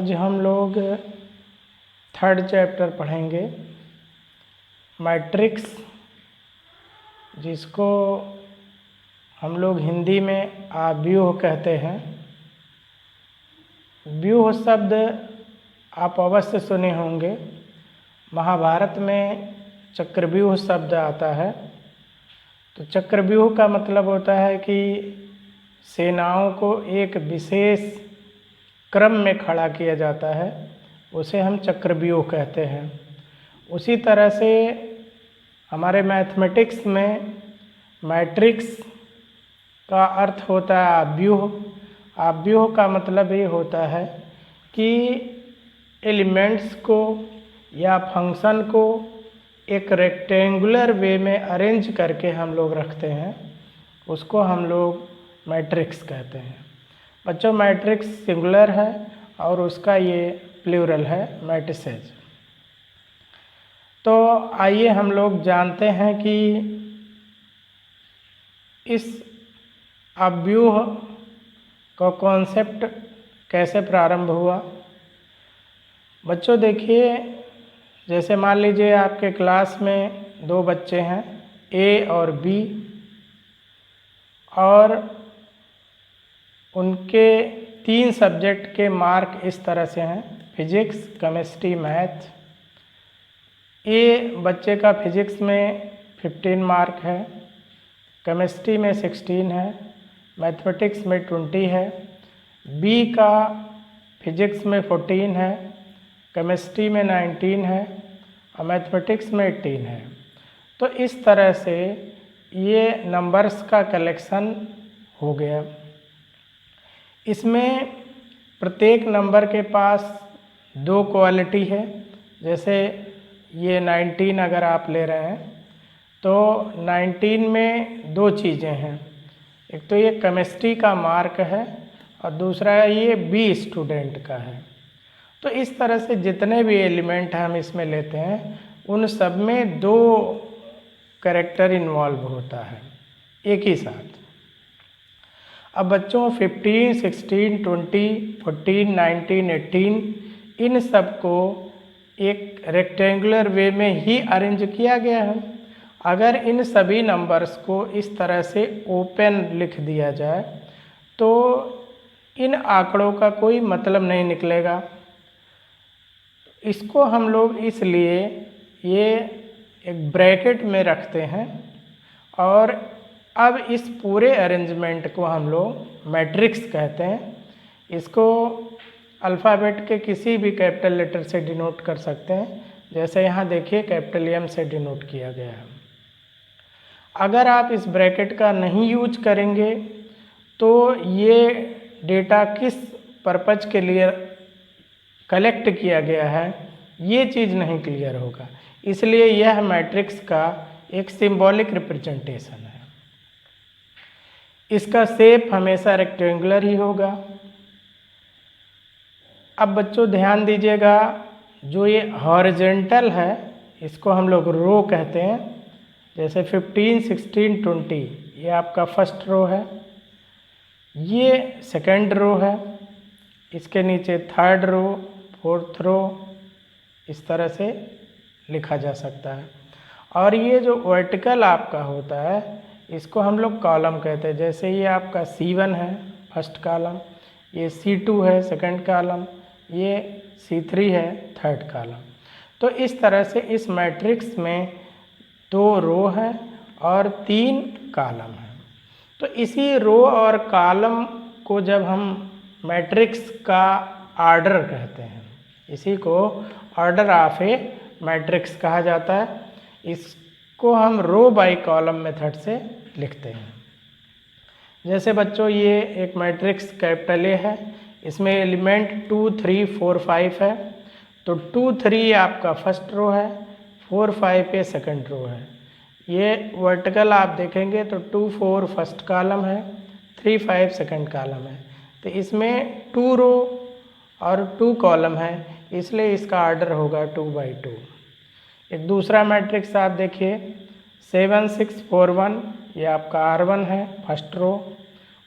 आज हम लोग थर्ड चैप्टर पढ़ेंगे, मैट्रिक्स, जिसको हम लोग हिंदी में व्यूह कहते हैं। व्यूह शब्द आप अवश्य सुने होंगे। महाभारत में चक्रव्यूह शब्द आता है। तो चक्रव्यूह का मतलब होता है कि सेनाओं को एक विशेष क्रम में खड़ा किया जाता है, उसे हम चक्रव्यूह कहते हैं। उसी तरह से हमारे मैथमेटिक्स में मैट्रिक्स का अर्थ होता है आव्यूह। आव्यूह का मतलब ये होता है कि एलिमेंट्स को या फंक्शन को एक रेक्टेंगुलर वे में अरेंज करके हम लोग रखते हैं, उसको हम लोग मैट्रिक्स कहते हैं। बच्चों, मैट्रिक्स सिंगुलर है और उसका ये प्लूरल है मैट्रिसेज। तो आइए हम लोग जानते हैं कि इस अव्यूह का कॉन्सेप्ट कैसे प्रारंभ हुआ। बच्चों देखिए, जैसे मान लीजिए आपके क्लास में दो बच्चे हैं, ए और बी, और उनके 3 सब्जेक्ट के मार्क इस तरह से हैं, फिजिक्स, केमिस्ट्री, मैथ। ए बच्चे का फिजिक्स में 15 मार्क है, केमिस्ट्री में 16 है, मैथमेटिक्स में 20 है। बी का फिजिक्स में 14 है, केमिस्ट्री में 19 है और मैथमेटिक्स में 18 है। तो इस तरह से ये नंबर्स का कलेक्शन हो गया। इसमें प्रत्येक नंबर के पास 2 क्वालिटी है। जैसे ये 19 अगर आप ले रहे हैं तो 19 में 2 चीज़ें हैं। एक तो ये केमिस्ट्री का मार्क है और दूसरा ये बी स्टूडेंट का है। तो इस तरह से जितने भी एलिमेंट हम इसमें लेते हैं उन सब में 2 कैरेक्टर इन्वॉल्व होता है एक ही साथ। अब बच्चों 15, 16, 20, 14, 19, 18 इन सब को एक रेक्टेंगुलर वे में ही अरेंज किया गया है। अगर इन सभी नंबर्स को इस तरह से ओपन लिख दिया जाए तो इन आंकड़ों का कोई मतलब नहीं निकलेगा। इसको हम लोग इसलिए ये एक ब्रैकेट में रखते हैं और अब इस पूरे अरेंजमेंट को हम लोग मैट्रिक्स कहते हैं। इसको अल्फ़ाबेट के किसी भी कैपिटल लेटर से डिनोट कर सकते हैं। जैसे यहाँ देखिए कैपिटल एम से डिनोट किया गया है। अगर आप इस ब्रैकेट का नहीं यूज करेंगे तो ये डेटा किस पर्पज के लिए कलेक्ट किया गया है ये चीज़ नहीं क्लियर होगा। इसलिए यह मैट्रिक्स का एक सिंबॉलिक रिप्रेजेंटेशन है। इसका शेप हमेशा रेक्टेंगुलर ही होगा। अब बच्चों ध्यान दीजिएगा, जो ये हॉरिजेंटल है इसको हम लोग रो कहते हैं। जैसे 15, 16, 20 ये आपका फर्स्ट रो है, ये सेकंड रो है, इसके नीचे थर्ड रो, फोर्थ रो, इस तरह से लिखा जा सकता है। और ये जो वर्टिकल आपका होता है इसको हम लोग कॉलम कहते हैं। जैसे ये आपका C1 है फर्स्ट कॉलम, ये C2 है सेकंड कॉलम, ये C3 है थर्ड कॉलम। तो इस तरह से इस मैट्रिक्स में 2 रो है और 3 कॉलम है। तो इसी रो और कॉलम को जब हम मैट्रिक्स का आर्डर कहते हैं, इसी को ऑर्डर ऑफ ए मैट्रिक्स कहा जाता है। इसको हम रो बाय कॉलम मेथड से लिखते हैं। जैसे बच्चों ये एक मैट्रिक्स कैपिटल ए है, इसमें एलिमेंट 2, 3, 4, 5 है। तो 2, 3 आपका फर्स्ट रो है, 4, 5 ये सेकंड रो है। ये वर्टिकल आप देखेंगे तो 2, 4 फर्स्ट कॉलम है, 3, 5 सेकंड कॉलम है। तो इसमें 2 रो और 2 कॉलम है, इसलिए इसका ऑर्डर होगा 2/2। एक दूसरा मैट्रिक्स आप देखिए 7, 6, 4, 1 ये आपका R1 है फर्स्ट रो,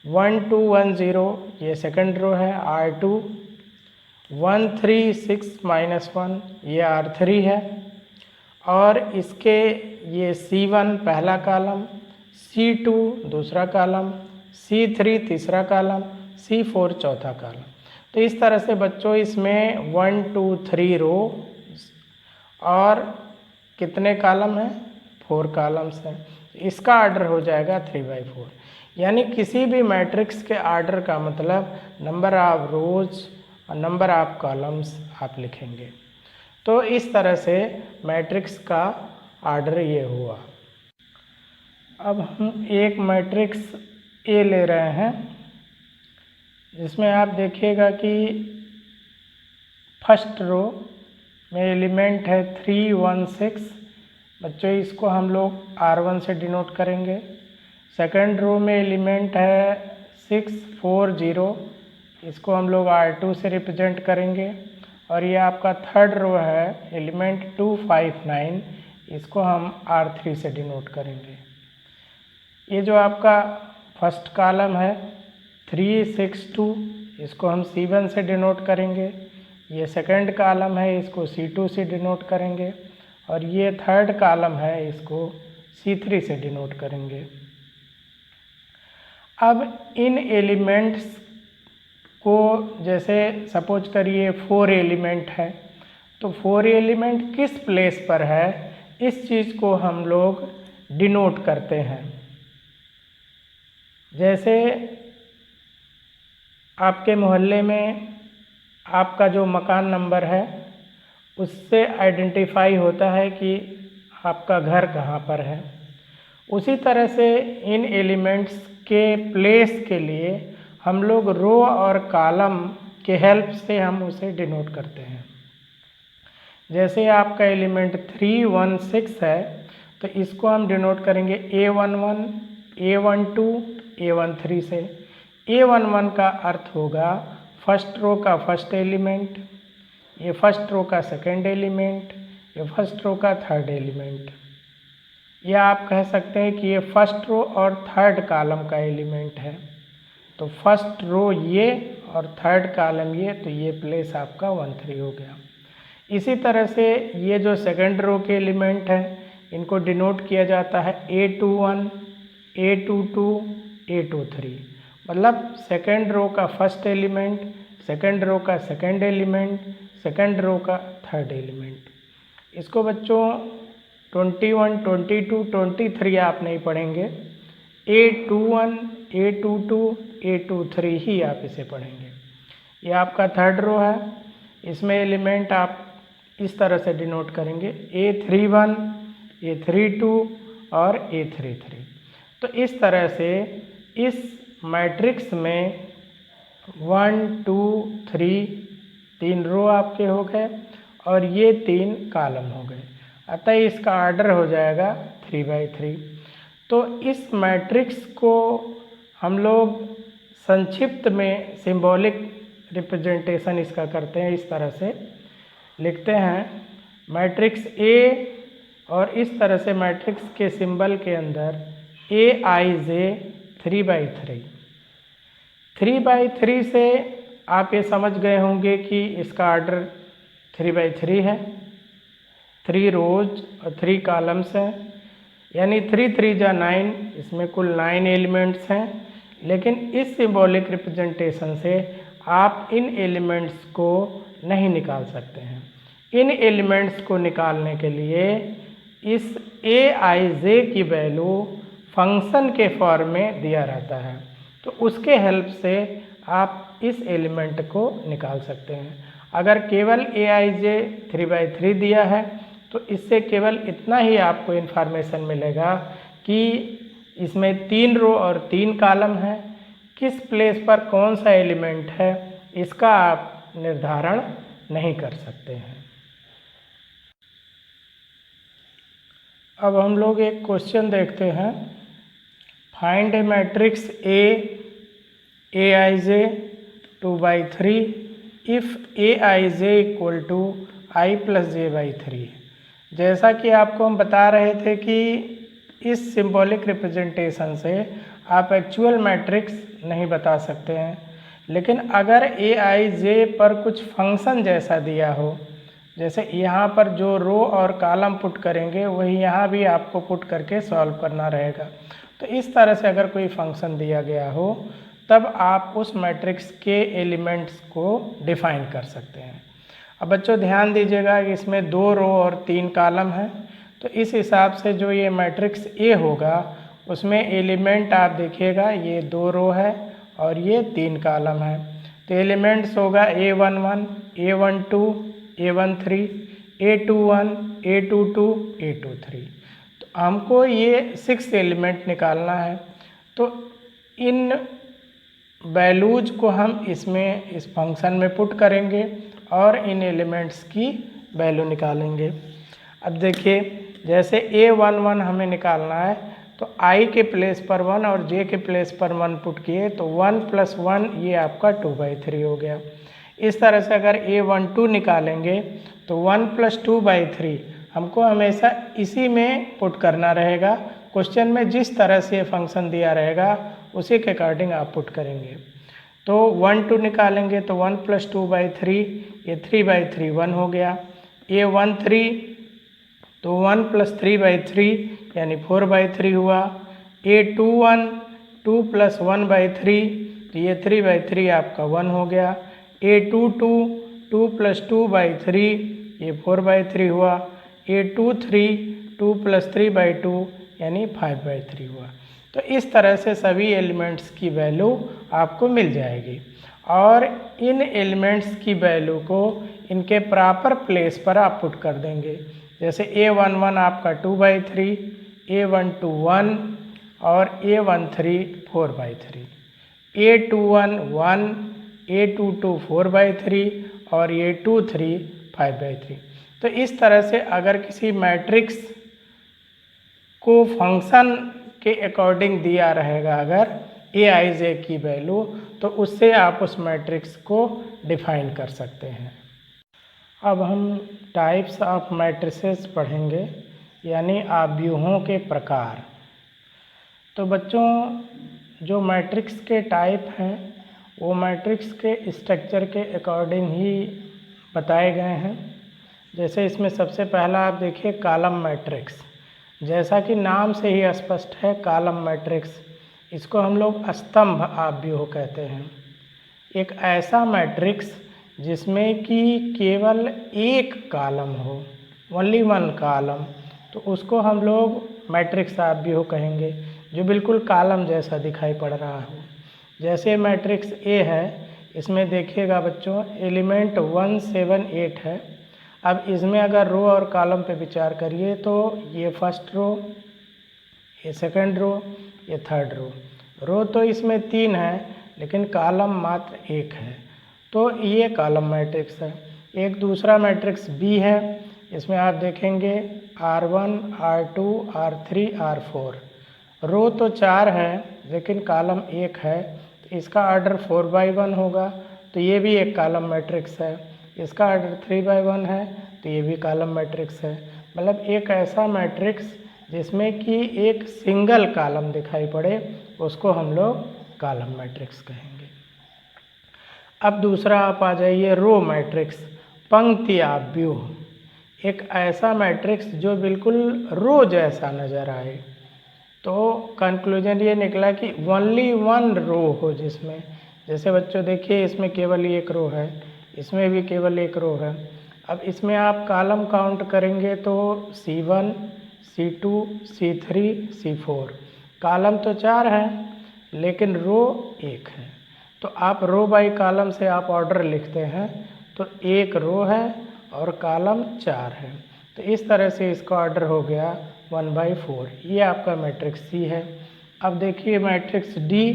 1, 2, 1, 0 ये सेकंड रो है R2, 1 3 6 -1 ये R3 है, और इसके ये C1 पहला कॉलम, C2 दूसरा कॉलम, C3 तीसरा कॉलम, C4 चौथा कॉलम। तो इस तरह से बच्चों इसमें 1 2 3 रो और कितने कॉलम हैं, 4 कॉलम्स हैं। इसका आर्डर हो जाएगा 3/4। यानी किसी भी मैट्रिक्स के आर्डर का मतलब नंबर ऑफ रोज और नंबर ऑफ कॉलम्स आप लिखेंगे। तो इस तरह से मैट्रिक्स का आर्डर ये हुआ। अब हम एक मैट्रिक्स ए ले रहे हैं, जिसमें आप देखिएगा कि फर्स्ट रो में एलिमेंट है 3 1 6। बच्चों इसको हम लोग R1 से डिनोट करेंगे। सेकंड रो में एलिमेंट है 6 4 0, इसको हम लोग R2 से रिप्रेजेंट करेंगे। और ये आपका थर्ड रो है एलिमेंट 2 5 9, इसको हम R3 से डिनोट करेंगे। ये जो आपका फर्स्ट कॉलम है 3 6 2, इसको हम C1 से डिनोट करेंगे। ये सेकंड कॉलम है, इसको C2 से डिनोट करेंगे। और ये थर्ड कॉलम है, इसको C3 से डिनोट करेंगे। अब इन एलिमेंट्स को, जैसे सपोज करिए 4 एलिमेंट है, तो 4 एलिमेंट किस प्लेस पर है, इस चीज़ को हम लोग डिनोट करते हैं। जैसे आपके मोहल्ले में आपका जो मकान नंबर है, उससे आइडेंटिफाई होता है कि आपका घर कहाँ पर है। उसी तरह से इन एलिमेंट्स के प्लेस के लिए हम लोग रो और कॉलम के हेल्प से हम उसे डिनोट करते हैं। जैसे आपका एलिमेंट 3 1 6 है, तो इसको हम डिनोट करेंगे A11 A12 A13 से। A11 का अर्थ होगा फर्स्ट रो का फर्स्ट एलिमेंट, ये फर्स्ट रो का सेकंड एलिमेंट, ये फर्स्ट रो का थर्ड एलिमेंट। या आप कह सकते हैं कि ये फर्स्ट रो और थर्ड कॉलम का एलिमेंट है। तो फर्स्ट रो ये और थर्ड कॉलम ये, तो ये प्लेस आपका 1 3 हो गया। इसी तरह से ये जो सेकंड रो के एलिमेंट हैं, इनको डिनोट किया जाता है A21 A22 A23। मतलब सेकंड रो का फर्स्ट एलिमेंट, सेकंड रो का सेकंड एलिमेंट, सेकंड रो का थर्ड एलिमेंट। इसको बच्चों 21 22 23 आप नहीं पढ़ेंगे, A21 A22 A23 ही आप इसे पढ़ेंगे। ये आपका थर्ड रो है, इसमें एलिमेंट आप इस तरह से डिनोट करेंगे A31 A32 और A33। तो इस तरह से इस मैट्रिक्स में 1 2 3 3 रो आपके हो गए और ये 3 कॉलम हो गए। अतः इसका आर्डर हो जाएगा 3/3। तो इस मैट्रिक्स को हम लोग संक्षिप्त में सिंबॉलिक रिप्रेजेंटेशन इसका करते हैं। इस तरह से लिखते हैं मैट्रिक्स ए, और इस तरह से मैट्रिक्स के सिंबल के अंदर AIJ 3/3। 3/3 से आप ये समझ गए होंगे कि इसका आर्डर 3/3 है। 3 रोज और 3 कॉलम्स हैं, यानी 3 3 जा 9, इसमें कुल 9 एलिमेंट्स हैं। लेकिन इस सिंबॉलिक रिप्रेजेंटेशन से आप इन एलिमेंट्स को नहीं निकाल सकते हैं। इन एलिमेंट्स को निकालने के लिए इस AIJ की वैल्यू फंक्शन के फॉर्म में दिया रहता है, तो उसके हेल्प से आप इस एलिमेंट को निकाल सकते हैं। अगर केवल AIJ 3/3 दिया है, तो इससे केवल इतना ही आपको इन्फॉर्मेशन मिलेगा कि इसमें 3 रो और 3 कॉलम है, किस प्लेस पर कौन सा एलिमेंट है, इसका आप निर्धारण नहीं कर सकते हैं। अब हम लोग एक क्वेश्चन देखते हैं। Find a matrix AIJ 2/3 if AIJ equal to I + J/3। जैसा कि आपको हम बता रहे थे कि इस सिंबॉलिक रिप्रेजेंटेशन से आप एक्चुअल मैट्रिक्स नहीं बता सकते हैं, लेकिन अगर ए आई जे पर कुछ फंक्शन जैसा दिया हो, जैसे यहाँ पर जो रो और कॉलम पुट करेंगे वही यहाँ भी आपको पुट करके सॉल्व करना रहेगा। तो इस तरह से अगर कोई फंक्शन दिया गया हो तब आप उस मैट्रिक्स के एलिमेंट्स को डिफाइन कर सकते हैं। अब बच्चों ध्यान दीजिएगा कि इसमें 2 रो और 3 कॉलम है, तो इस हिसाब से जो ये मैट्रिक्स ए होगा उसमें एलिमेंट आप देखिएगा ये 2 रो है और ये 3 कॉलम है। तो एलिमेंट्स होगा A11, A12, A13, A21, A22, A23। तो हमको ये 6 एलिमेंट निकालना है। तो इन वैल्यूज को हम इसमें इस फंक्शन में पुट करेंगे और इन एलिमेंट्स की वैल्यू निकालेंगे। अब देखिए जैसे A11 हमें निकालना है तो I के प्लेस पर 1 और J के प्लेस पर 1 पुट किए तो 1 + 1 ये आपका 2/3 हो गया। इस तरह से अगर A12 निकालेंगे तो 1 + 2/3 हमको हमेशा इसी में पुट करना रहेगा। क्वेश्चन में जिस तरह से ये फंक्शन दिया रहेगा उसी के अकॉर्डिंग आप पुट करेंगे। तो 1 2 निकालेंगे तो 1 + 2/3 ये 3/3 1 हो गया। A13 तो 1 + 3/3 यानी 4/3 हुआ। A21 2 + 1/3 तो ये 3/3 आपका 1 हो गया। A22 2 + 2/3 ये 4/3 हुआ। A23 2 + 3/2 यानी 5/3 हुआ। तो इस तरह से सभी एलिमेंट्स की वैल्यू आपको मिल जाएगी और इन एलिमेंट्स की वैल्यू को इनके प्रॉपर प्लेस पर आप पुट कर देंगे। जैसे A11 आपका 2/3, A12 1 और A13 4/3, A21 1, A22 4/3 और A23 5/3। तो इस तरह से अगर किसी मैट्रिक्स को फंक्शन के अकॉर्डिंग दिया रहेगा अगर Aij की वैल्यू तो उससे आप उस मैट्रिक्स को डिफाइन कर सकते हैं। अब हम टाइप्स ऑफ मैट्रिसेस पढ़ेंगे यानी आव्यूहों के प्रकार। तो बच्चों जो मैट्रिक्स के टाइप हैं वो मैट्रिक्स के स्ट्रक्चर के अकॉर्डिंग ही बताए गए हैं। जैसे इसमें सबसे पहला आप देखिए कॉलम मैट्रिक्स। जैसा कि नाम से ही स्पष्ट है कॉलम मैट्रिक्स, इसको हम लोग स्तंभ आव्यूह कहते हैं। एक ऐसा मैट्रिक्स जिसमें कि केवल एक कॉलम हो, ओनली 1 कॉलम, तो उसको हम लोग मैट्रिक्स आव्यूह कहेंगे, जो बिल्कुल कॉलम जैसा दिखाई पड़ रहा हो। जैसे मैट्रिक्स ए है, इसमें देखिएगा बच्चों एलिमेंट 1 7 8 है। अब इसमें अगर रो और कॉलम पे विचार करिए तो ये फर्स्ट रो, ये सेकंड रो, ये थर्ड रो। रो तो इसमें 3 है लेकिन कॉलम मात्र 1 है, तो ये कॉलम मैट्रिक्स है। एक दूसरा मैट्रिक्स बी है, इसमें आप देखेंगे R1 R2 R3 R4। रो तो 4 है लेकिन कॉलम 1 है, तो इसका ऑर्डर 4/1 होगा, तो ये भी एक कॉलम मैट्रिक्स है। इसका ऑर्डर 3/1 है, तो ये भी कॉलम मैट्रिक्स है। मतलब एक ऐसा मैट्रिक्स जिसमें कि एक सिंगल कॉलम दिखाई पड़े उसको हम लोग कॉलम मैट्रिक्स कहेंगे। अब दूसरा आप आ जाइए रो मैट्रिक्स, पंक्ति आव्यूह। एक ऐसा मैट्रिक्स जो बिल्कुल रो जैसा नज़र आए। तो कंक्लूजन ये निकला कि ओनली 1 रो हो जिसमें, जैसे बच्चों देखिए इसमें केवल एक रो है, इसमें भी केवल एक रो है। अब इसमें आप कॉलम काउंट करेंगे तो C1 C2 C3 C4। Column तो 4 है लेकिन रो 1 है, तो आप रो बाई कॉलम से आप ऑर्डर लिखते हैं तो एक रो है और कॉलम 4 है, तो इस तरह से इसका ऑर्डर हो गया 1/4। ये आपका मैट्रिक्स सी है। अब देखिए मैट्रिक्स डी,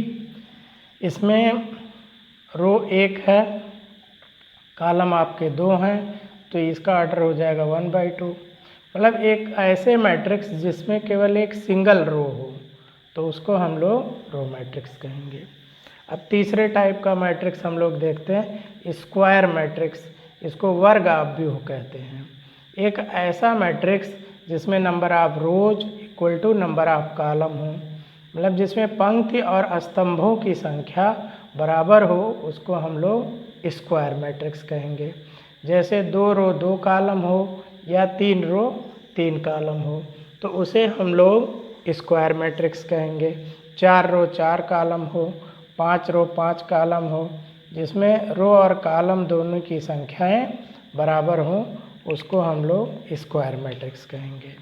इसमें रो 1 है, कॉलम आपके 2 हैं, तो इसका ऑर्डर हो जाएगा 1/2। मतलब एक ऐसे मैट्रिक्स जिसमें केवल एक सिंगल रो हो तो उसको हम लोग रो मैट्रिक्स कहेंगे। अब तीसरे टाइप का मैट्रिक्स हम लोग देखते हैं स्क्वायर मैट्रिक्स, इसको वर्ग आव्यूह कहते हैं। एक ऐसा मैट्रिक्स जिसमें number of rows equal to number of columns हो, मतलब जिसमें पंक्ति और स्तंभों की संख्या बराबर हो उसको हम लोग स्क्वायर मैट्रिक्स कहेंगे। जैसे 2 रो 2 कॉलम हो या 3 रो 3 कॉलम हो तो उसे हम लोग स्क्वायर मैट्रिक्स कहेंगे। 4 रो 4 कॉलम हो, 5 रो 5 कॉलम हो, जिसमें रो और कॉलम दोनों की संख्याएं बराबर हों उसको हम लोग स्क्वायर मैट्रिक्स कहेंगे।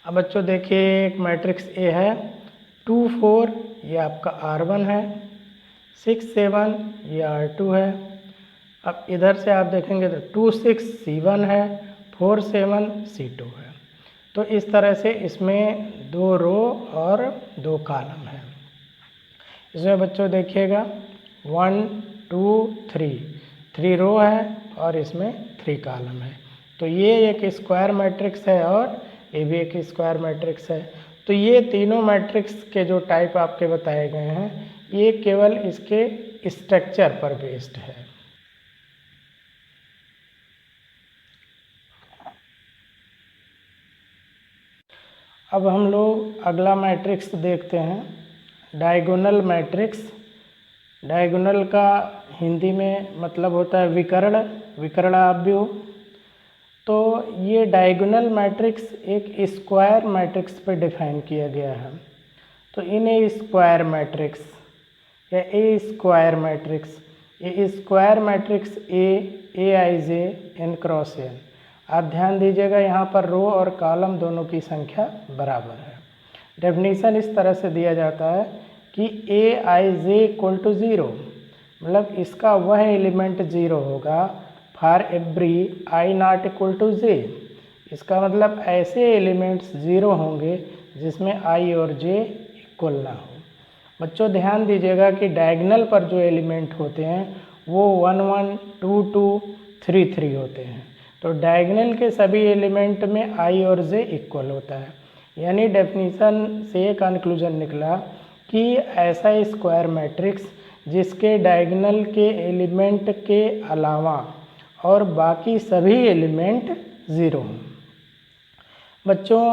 अब बच्चों देखिए एक मैट्रिक्स ए है 2 4, ये आपका R1 है, 6 7 ये R2 है। अब इधर से आप देखेंगे तो 2 6 C1 है, 4 7 C2 है। तो इस तरह से इसमें 2 रो और 2 कॉलम है। इसमें बच्चों देखिएगा 1 2 3, 3 रो है और इसमें 3 कॉलम है। तो ये एक स्क्वायर मैट्रिक्स है और ये भी एक स्क्वायर मैट्रिक्स है। तो ये तीनों मैट्रिक्स के जो टाइप आपके बताए गए हैं ये केवल इसके स्ट्रक्चर पर बेस्ड है। अब हम लोग अगला मैट्रिक्स देखते हैं, डायगोनल मैट्रिक्स। डायगोनल का हिंदी में मतलब होता है विकर्ण, विकर्णाभ्युह। तो ये डायगोनल मैट्रिक्स एक स्क्वायर मैट्रिक्स पर डिफाइन किया गया है। तो इन ए स्क्वायर मैट्रिक्स या ए स्क्वायर मैट्रिक्स, ये स्क्वायर मैट्रिक्स ए आई जे एन क्रॉस एन। आप ध्यान दीजिएगा यहाँ पर रो और कॉलम दोनों की संख्या बराबर है। डेफिनीशन इस तरह से दिया जाता है कि ए आई जे इक्वल टू 0, मतलब इसका वह एलिमेंट 0 होगा for every I not equal to J. इसका मतलब ऐसे एलिमेंट्स 0 होंगे जिसमें आई और जे इक्वल ना हो। बच्चों ध्यान दीजिएगा कि डायगोनल पर जो एलिमेंट होते हैं वो 1 1 2 2 3 3 होते हैं। तो डायगोनल के सभी एलिमेंट में आई और जे इक्वल होता है। यानी डेफिनीशन से ये कंक्लूजन निकला कि ऐसा स्क्वायर मैट्रिक्स जिसके डायगोनल के एलिमेंट के अलावा और बाकी सभी एलिमेंट 0 हों। बच्चों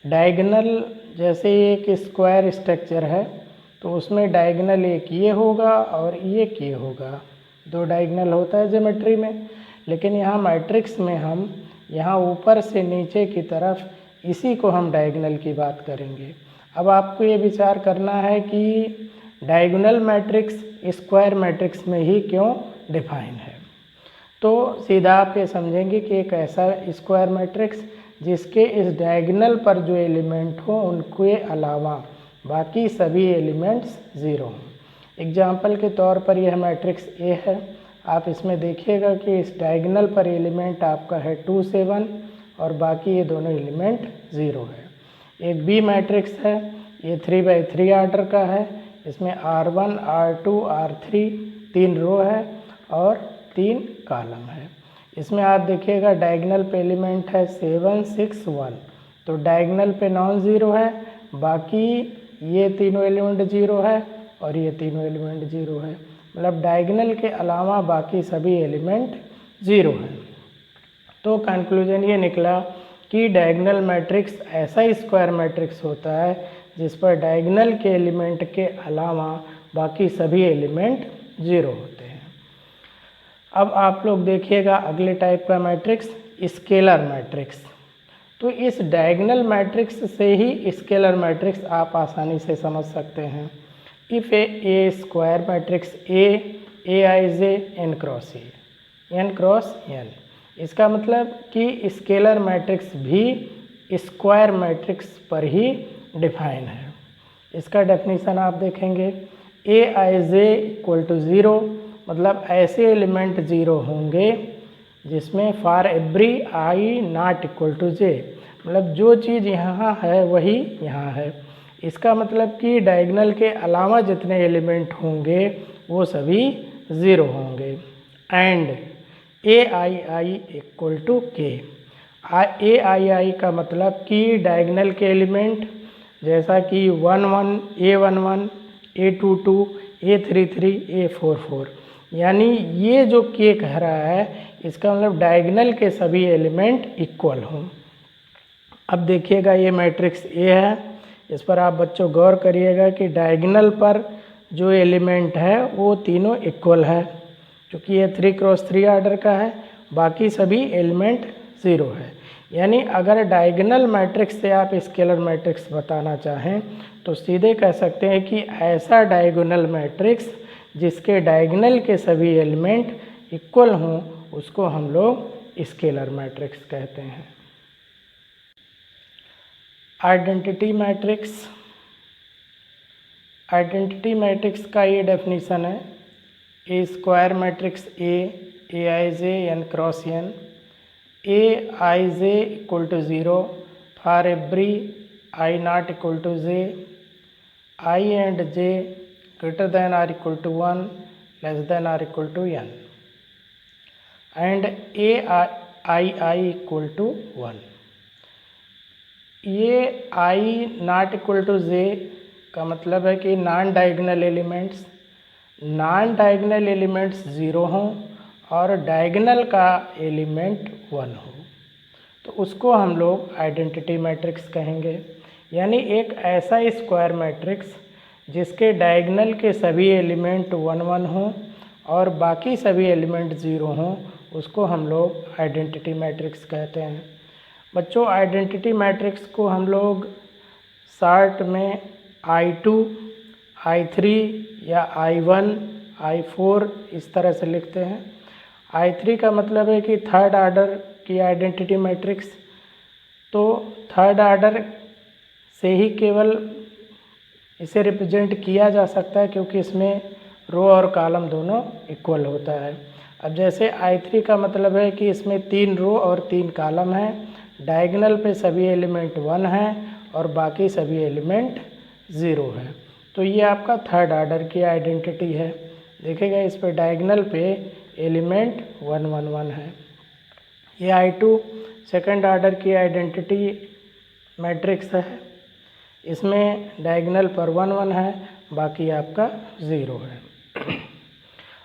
डायगोनल जैसे एक स्क्वायर स्ट्रक्चर है तो उसमें डायगोनल एक ये होगा और एक ये होगा, 2 डायगोनल होता है ज्योमेट्री में। लेकिन यहाँ मैट्रिक्स में हम यहाँ ऊपर से नीचे की तरफ इसी को हम डायगोनल की बात करेंगे। अब आपको ये विचार करना है कि डायगोनल मैट्रिक्स स्क्वायर मैट्रिक्स में ही क्यों डिफाइन है। तो सीधा आप ये समझेंगे कि एक ऐसा स्क्वायर मैट्रिक्स जिसके इस डायगोनल पर जो एलिमेंट हो उनके अलावा बाकी सभी एलिमेंट्स 0 हों। एग्जाम्पल के तौर पर यह मैट्रिक्स ए है। आप इसमें देखिएगा कि इस डायगोनल पर एलिमेंट आपका है 2 7 और बाकी ये दोनों एलिमेंट 0 है। एक बी मैट्रिक्स है, ये 3 बाई 3 ऑर्डर का है। इसमें R1 R2 R3 3 रो है और 3 कॉलम है। इसमें आप देखिएगा डायगोनल पे एलिमेंट है 7 6 1, तो डायगोनल पे नॉन ज़ीरो है, बाकी ये तीनों एलिमेंट 0 है और ये तीनों एलिमेंट 0 है। मतलब डायगोनल के अलावा बाकी सभी एलिमेंट 0 हैं। तो कंक्लूजन ये निकला कि डायगोनल मैट्रिक्स ऐसा स्क्वायर मैट्रिक्स होता है जिस पर डायगोनल के एलिमेंट के अलावा बाकी सभी एलिमेंट 0 होते हैं। अब आप लोग देखिएगा अगले टाइप का मैट्रिक्स स्केलर मैट्रिक्स। तो इस डायगोनल मैट्रिक्स से ही स्केलर मैट्रिक्स आप आसानी से समझ सकते हैं। If a square matrix A I j n cross n, इसका मतलब कि स्केलर मैट्रिक्स भी स्क्वायर मैट्रिक्स पर ही डिफाइन है। इसका डेफिनीशन आप देखेंगे ए आई जे इक्वल टू 0, मतलब ऐसे एलिमेंट 0 होंगे जिसमें for every I not equal to J, मतलब जो चीज़ यहाँ है वही यहाँ है। इसका मतलब कि डायगोनल के अलावा जितने एलिमेंट होंगे वो सभी 0 होंगे। And A I equal to k, a आई का मतलब कि डायगोनल के एलिमेंट जैसा कि 1 1 A11 A22 A33 A44, यानी ये जो के कह रहा है इसका मतलब डायगोनल के सभी एलिमेंट इक्वल हों। अब देखिएगा ये मैट्रिक्स ए है, इस पर आप बच्चों गौर करिएगा कि डायगोनल पर जो एलिमेंट है वो तीनों इक्वल है, क्योंकि ये 3x3 ऑर्डर का है, बाकी सभी एलिमेंट 0 है। यानी अगर डायगोनल मैट्रिक्स से आप स्केलर मैट्रिक्स बताना चाहें तो सीधे कह सकते हैं कि ऐसा डायगोनल मैट्रिक्स जिसके डायगोनल के सभी एलिमेंट इक्वल हों उसको हम लोग स्केलर मैट्रिक्स कहते हैं। आइडेंटिटी मैट्रिक्स, आइडेंटिटी मैट्रिक्स का ये डेफिनीशन है, A square matrix A I J n cross n, A I J equal to 0 for every I not equal to J, I and J greater than or equal to 1 less than or equal to n, and A I equal to 1। ये I not equal to J का मतलब है कि non diagonal elements 0 हों और diagonal का element 1 हो, तो उसको हम लोग आइडेंटिटी मैट्रिक्स कहेंगे। यानी एक ऐसा स्क्वायर मैट्रिक्स जिसके डायगोनल के सभी एलिमेंट 1 1 हों और बाकी सभी एलिमेंट 0 हों उसको हम लोग आइडेंटिटी मैट्रिक्स कहते हैं। बच्चों, आइडेंटिटी मैट्रिक्स को हम लोग शॉर्ट में I2, I3 या I1, I4 इस तरह से लिखते हैं। I3 का मतलब है कि थर्ड ऑर्डर की आइडेंटिटी मैट्रिक्स, तो थर्ड ऑर्डर से ही केवल इसे रिप्रेजेंट किया जा सकता है क्योंकि इसमें रो और कॉलम दोनों इक्वल होता है। अब जैसे I3 का मतलब है कि इसमें 3 रो और 3 कॉलम हैं, डायगोनल पे सभी एलिमेंट 1 हैं और बाकी सभी एलिमेंट 0 है, तो ये आपका थर्ड ऑर्डर की आइडेंटिटी है। देखिएगा इस पे डायगोनल पे एलिमेंट 1 1 1 है। ये I2 सेकंड ऑर्डर की आइडेंटिटी मैट्रिक्स है, इसमें डायगोनल पर 1 1 है, बाकी आपका 0 है।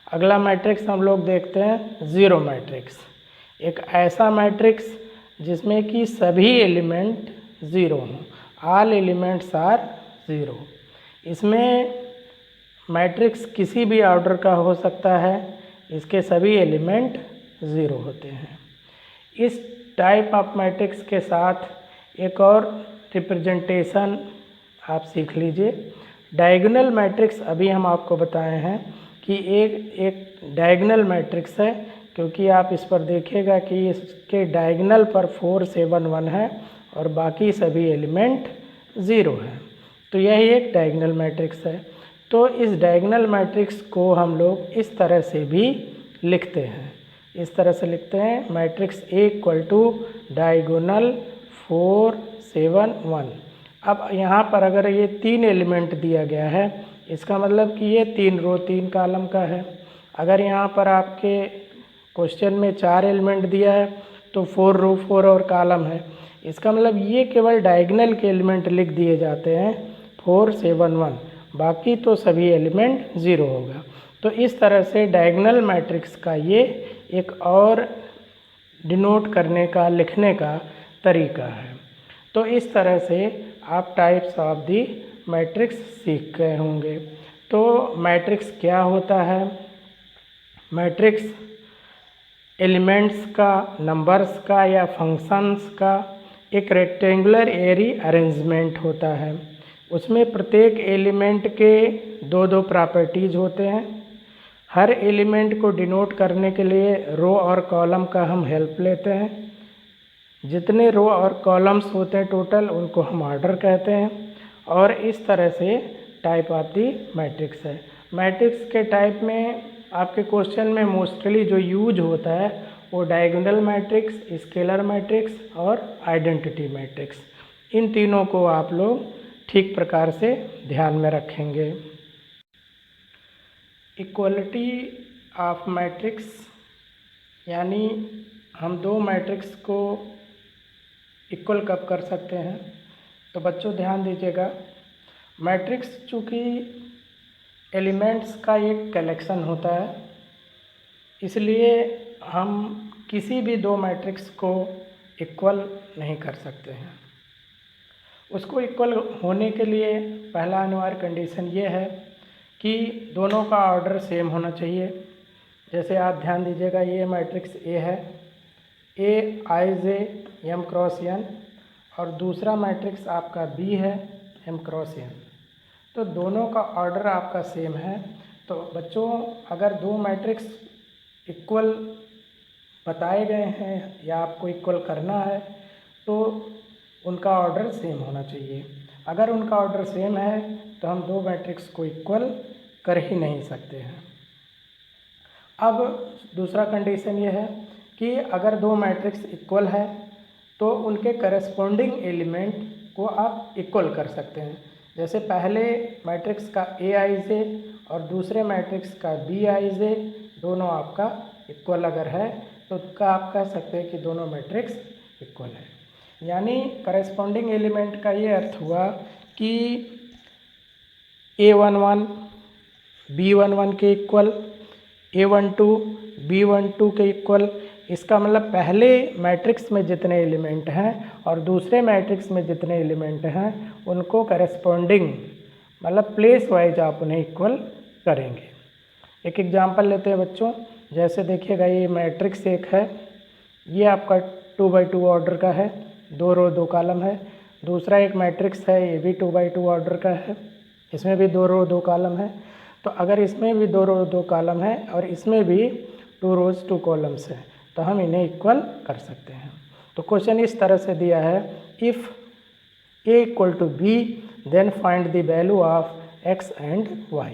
अगला मैट्रिक्स हम लोग देखते हैं ज़ीरो मैट्रिक्स, एक ऐसा मैट्रिक्स जिसमें कि सभी एलिमेंट 0 हों, ऑल एलिमेंट्स आर 0। इसमें मैट्रिक्स किसी भी ऑर्डर का हो सकता है, इसके सभी एलिमेंट 0 होते हैं। इस टाइप ऑफ मैट्रिक्स के साथ एक और रिप्रेजेंटेशन आप सीख लीजिए। डायगोनल मैट्रिक्स अभी हम आपको बताए हैं कि एक डायगोनल मैट्रिक्स है, क्योंकि आप इस पर देखिएगा कि इसके डायगोनल पर 4 7 1 है और बाकी सभी एलिमेंट 0 हैं, तो यही एक डायगोनल मैट्रिक्स है। तो इस डायगोनल मैट्रिक्स को हम लोग इस तरह से भी लिखते हैं, इस तरह से लिखते हैं matrix A equal to diagonal 4 7 1। अब यहाँ पर अगर ये 3 एलिमेंट दिया गया है, इसका मतलब कि ये 3 रो 3 कॉलम का है। अगर यहाँ पर आपके क्वेश्चन में 4 एलिमेंट दिया है तो 4 रो 4 और कॉलम है, इसका मतलब ये केवल डायगोनल के एलिमेंट लिख दिए जाते हैं 4 7 1, बाकी तो सभी एलिमेंट 0 होगा। तो इस तरह से डायगोनल मैट्रिक्स का ये एक और डिनोट करने का, लिखने का तरीका है। तो इस तरह से आप टाइप्स ऑफ दी मैट्रिक्स सीख गए होंगे। तो मैट्रिक्स क्या होता है? मैट्रिक्स एलिमेंट्स का, नंबर्स का या फंक्शंस का एक रेक्टेंगुलर एरी अरेंजमेंट होता है। उसमें प्रत्येक एलिमेंट के दो दो प्रॉपर्टीज होते हैं। हर एलिमेंट को डिनोट करने के लिए रो और कॉलम का हम हेल्प लेते हैं। जितने रो और कॉलम्स होते हैं टोटल, उनको हम ऑर्डर कहते हैं। और इस तरह से टाइप ऑफ दी मैट्रिक्स है। मैट्रिक्स के टाइप में आपके क्वेश्चन में मोस्टली जो यूज होता है वो डायगोनल मैट्रिक्स, स्केलर मैट्रिक्स और आइडेंटिटी मैट्रिक्स, इन तीनों को आप लोग ठीक प्रकार से ध्यान में रखेंगे। इक्वलिटी ऑफ मैट्रिक्स, यानी हम दो मैट्रिक्स को इक्वल कब कर सकते हैं? तो बच्चों ध्यान दीजिएगा, मैट्रिक्स चूँकि एलिमेंट्स का एक कलेक्शन होता है, इसलिए हम किसी भी दो मैट्रिक्स को इक्वल नहीं कर सकते हैं। उसको इक्वल होने के लिए पहला अनिवार्य कंडीशन ये है कि दोनों का ऑर्डर सेम होना चाहिए। जैसे आप ध्यान दीजिएगा, ये मैट्रिक्स ए है, ए आई जे एम क्रॉस एन, और दूसरा मैट्रिक्स आपका बी है एम क्रॉस एन। तो दोनों का ऑर्डर आपका सेम है। तो बच्चों, अगर दो मैट्रिक्स इक्वल बताए गए हैं या आपको इक्वल करना है तो उनका ऑर्डर सेम होना चाहिए। अगर उनका ऑर्डर सेम है तो हम दो मैट्रिक्स को इक्वल कर ही नहीं सकते हैं। अब दूसरा कंडीशन ये है कि अगर दो मैट्रिक्स इक्वल है तो उनके करस्पॉन्डिंग एलिमेंट को आप इक्वल कर सकते हैं। जैसे पहले मैट्रिक्स का ए आई जे और दूसरे मैट्रिक्स का बी आई जे दोनों आपका इक्वल अगर है तो उसका आप कह सकते हैं कि दोनों मैट्रिक्स इक्वल है। यानी करस्पॉन्डिंग एलिमेंट का ये अर्थ हुआ कि A11 B11 के इक्वल, A12 B12 के इक्वल। इसका मतलब पहले मैट्रिक्स में जितने एलिमेंट हैं और दूसरे मैट्रिक्स में जितने एलिमेंट हैं उनको करस्पॉन्डिंग मतलब प्लेस वाइज आप उन्हें इक्वल करेंगे। एक एग्जांपल लेते हैं बच्चों। जैसे देखिएगा, ये मैट्रिक्स एक है, ये आपका 2x2 ऑर्डर का है, 2 रो 2 कॉलम है। दूसरा एक मैट्रिक्स है, ये भी 2x2 ऑर्डर का है, इसमें भी 2 रो 2 कॉलम है। तो अगर इसमें भी 2 रो 2 कॉलम है और इसमें भी 2 रोज 2 कॉलम्स हैं तो हम इन्हें इक्वल कर सकते हैं। तो क्वेश्चन इस तरह से दिया है, if A equal to B then find the value of x and y।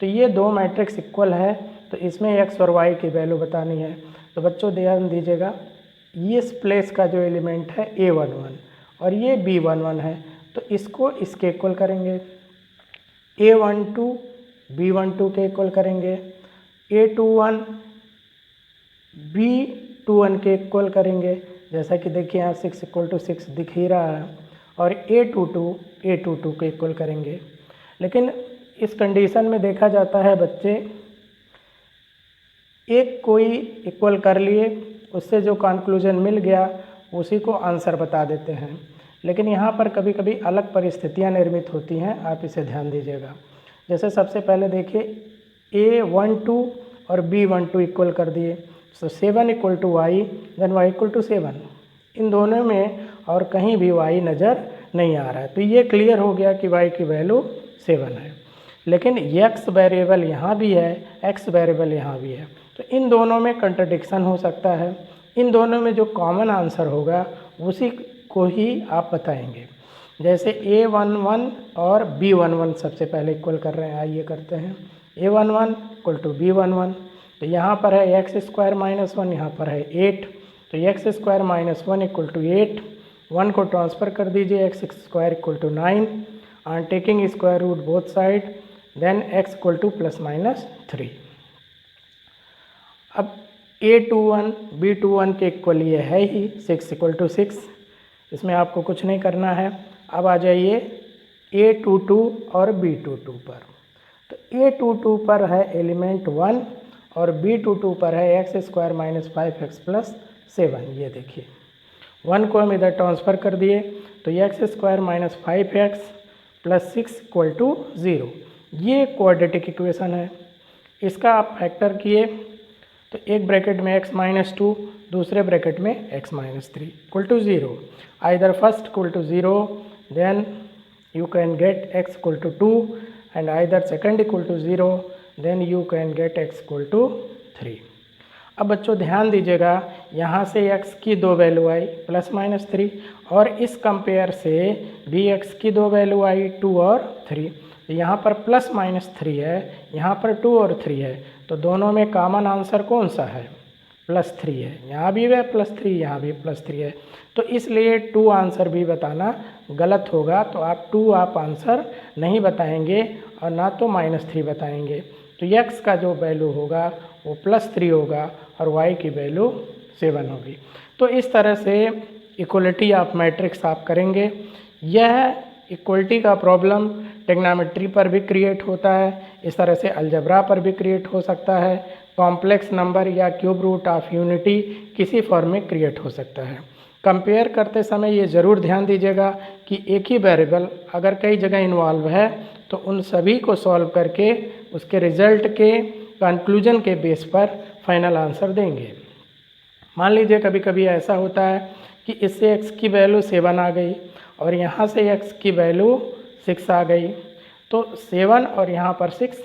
तो ये दो मैट्रिक्स इक्वल है तो इसमें x और y की वैल्यू बतानी है। तो बच्चों ध्यान दीजिएगा, ये इस प्लेस का जो एलिमेंट है A11 और ये B11 है, तो इसको इसके इक्वल करेंगे। A12 B12 के इक्वल करेंगे, A21 B21 के इक्वल करेंगे। जैसा कि देखिए यहाँ 6 इक्वल टू 6 दिख ही रहा है, और A22 के इक्वल करेंगे। लेकिन इस कंडीशन में देखा जाता है बच्चे, एक कोई इक्वल कर लिए, उससे जो कंक्लूजन मिल गया उसी को आंसर बता देते हैं। लेकिन यहाँ पर कभी कभी अलग परिस्थितियाँ निर्मित होती हैं, आप इसे ध्यान दीजिएगा। जैसे सबसे पहले देखिए, A12 और B12 इक्वल कर दिए, so 7 equal to y, then y equal to 7। इन दोनों में और कहीं भी y नज़र नहीं आ रहा है, तो ये क्लियर हो गया कि y की वैल्यू 7 है। लेकिन x वेरिएबल यहाँ भी है, x वेरिएबल यहाँ भी है, तो इन दोनों में कंट्रडिक्शन हो सकता है। इन दोनों में जो कॉमन आंसर होगा उसी को ही आप बताएंगे। जैसे A11 और B11 सबसे पहले इक्वल कर रहे हैं, आइए करते हैं। A11 इक्वल टू B11, तो यहाँ पर है x स्क्वायर माइनस 1, यहाँ पर है 8, तो x square minus 1 equal to 8। 1 को ट्रांसफ़र कर दीजिए, x square equal to 9, and taking square root both side, then x equal to plus minus 3। अब A21 B21 के इक्वल ये है ही 6 इक्वल टू 6, इसमें आपको कुछ नहीं करना है। अब आ जाइए A22 और B22 पर। तो A22 पर है एलिमेंट 1 और B22 पर है x square minus 5x plus 7। ये देखिए, 1 को हम इधर ट्रांसफ़र कर दिए तो x square minus 5x plus 6 equal to 0। ये क्वाड्रेटिक इक्वेशन है। इसका आप फैक्टर किए तो एक ब्रैकेट में x माइनस 2, दूसरे ब्रैकेट में x minus 3 equal to 0। Either first equal to 0, then you can get x equal to 2, and either second equal to 0, then you can get x equal to 3। अब बच्चों ध्यान दीजिएगा, यहाँ से x की 2 value आई plus minus 3, और इस compare से भी x की 2 वैल्यू आई 2 और 3। यहाँ पर प्लस माइनस 3 है, यहाँ पर 2 और 3 है, तो दोनों में कॉमन आंसर कौन सा है? प्लस 3 है। यहाँ भी है प्लस 3, यहाँ भी प्लस 3 है, तो इसलिए 2 आंसर भी बताना गलत होगा। तो आप 2 आप आंसर नहीं बताएंगे और ना तो माइनस 3 बताएंगे। तो x का जो वैल्यू होगा वो प्लस 3 होगा और y की वैल्यू 7 होगी। तो इस तरह से इक्वलिटी ऑफ मैट्रिक्स आप करेंगे। यह इक्वलिटी का प्रॉब्लम ट्रिग्नोमेट्री पर भी क्रिएट होता है, इस तरह से अलजेब्रा पर भी क्रिएट हो सकता है, कॉम्प्लेक्स नंबर या क्यूब रूट ऑफ यूनिटी किसी फॉर्म में क्रिएट हो सकता है। कंपेयर करते समय ये ज़रूर ध्यान दीजिएगा कि एक ही वेरिएबल अगर कई जगह इन्वॉल्व है तो उन सभी को सॉल्व करके उसके रिजल्ट के कंक्लूजन के बेस पर फाइनल आंसर देंगे। मान लीजिए कभी कभी ऐसा होता है कि इससे x की वैल्यू 7 आ गई और यहाँ से x की वैल्यू 6 आ गई, तो 7 और यहाँ पर 6,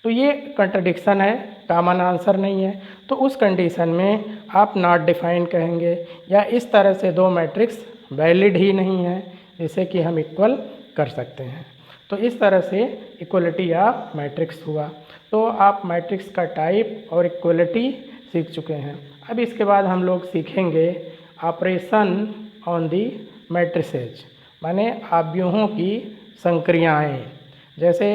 तो ये कंट्रडिक्शन है, कॉमन आंसर नहीं है। तो उस कंडीशन में आप नॉट डिफाइन कहेंगे, या इस तरह से दो मैट्रिक्स वैलिड ही नहीं है जिसे कि हम इक्वल कर सकते हैं। तो इस तरह से इक्वलिटी ऑफ मैट्रिक्स हुआ। तो आप मैट्रिक्स का टाइप और इक्वलिटी सीख चुके हैं। अब इसके बाद हम लोग सीखेंगे ऑपरेशन ऑन दी मैट्रिसेज, माने आव्यूहों की संक्रियाएँ। जैसे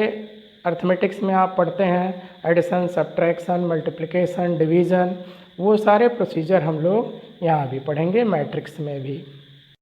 अर्थमेटिक्स में आप पढ़ते हैं एडिशन, सब्ट्रैक्शन, मल्टीप्लिकेशन, डिवीज़न, वो सारे प्रोसीजर हम लोग यहाँ भी पढ़ेंगे, मैट्रिक्स में भी।